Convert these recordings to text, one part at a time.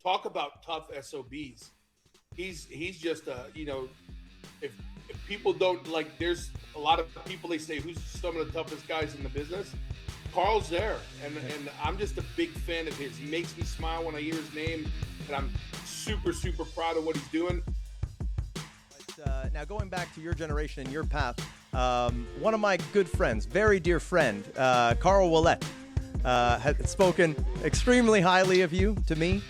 talk about tough SOBs. He's just if people don't like, there's a lot of people, they say who's some of the toughest guys in the business. Carl's there, and I'm just a big fan of his. He makes me smile when I hear his name, and I'm super proud of what he's doing. Now going back to your generation and your path, one of my good friends, very dear friend, Carl Ouellet, had spoken extremely highly of you to me.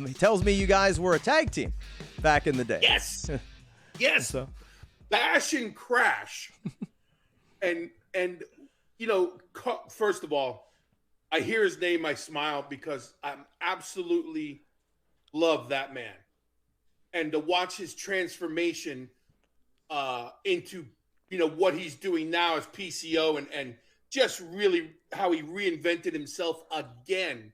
He tells me you guys were a tag team back in the day. Yes. Yes. So. Bash and crash. and first of all, I hear his name, I smile, because I absolutely love that man. And to watch his transformation into, what he's doing now as PCO, and just really how he reinvented himself again,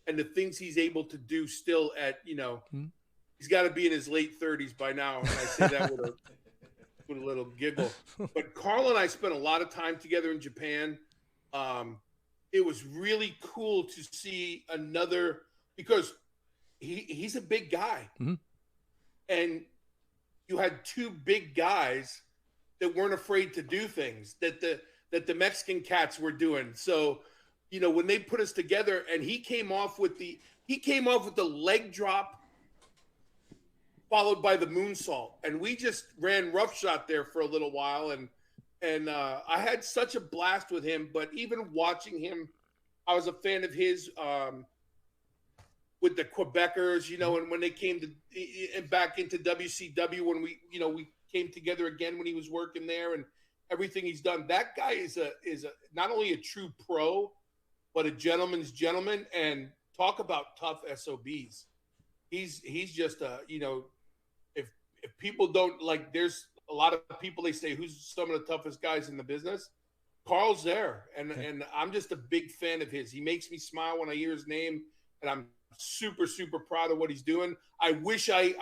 and the things he's able to do still at, he's got to be in his late 30s by now. And I say that with a little giggle. But Carl and I spent a lot of time together in Japan. It was really cool to see another, because he's a big guy. Mm-hmm. And you had two big guys that weren't afraid to do things that the Mexican cats were doing. So, when they put us together, and he came off with the leg drop followed by the moonsault, and we just ran roughshod there for a little while, and I had such a blast with him. But even watching him, I was a fan of his with the Quebecers, and when they came to back into WCW, when we came together again when he was working there, and everything he's done. That guy is a not only a true pro, but a gentleman's gentleman. And talk about tough SOBs. He's just if people don't like, there's a lot of people, they say who's some of the toughest guys in the business. Carl's there, and I'm just a big fan of his. He makes me smile when I hear his name, and I'm super proud of what he's doing. I wish I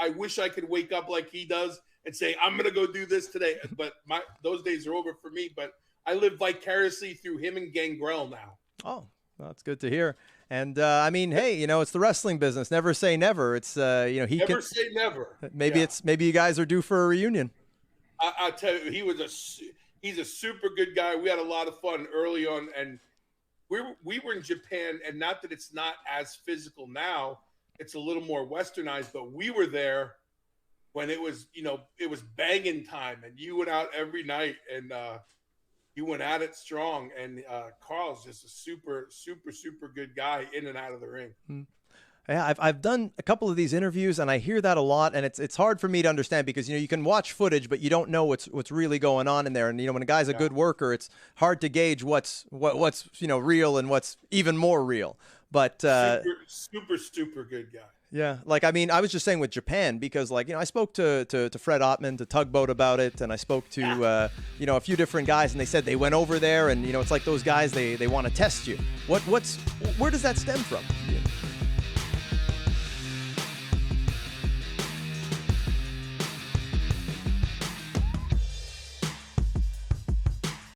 could wake up like he does and say, I'm going to go do this today. But those days are over for me. But I live vicariously through him and Gangrel now. Oh, well, that's good to hear. And hey, it's the wrestling business. Never say never. It's never say never. Maybe you guys are due for a reunion. I'll tell you, he's a super good guy. We had a lot of fun early on, and we were in Japan, and not that it's not as physical now, it's a little more westernized, but we were there when it was banging time, and you went out every night, and you went at it strong. And Carl's just a super good guy in and out of the ring. Mm-hmm. Yeah, I've done a couple of these interviews, and I hear that a lot, and it's hard for me to understand, because you can watch footage, but you don't know what's really going on in there. And when a guy's a good worker, it's hard to gauge what's real and what's even more real. But super good guy. Yeah, I was just saying with Japan, because I spoke to Fred Ottman, to Tugboat, about it, and I spoke to a few different guys, and they said they went over there, and it's like those guys, they want to test you. Where does that stem from? Yeah.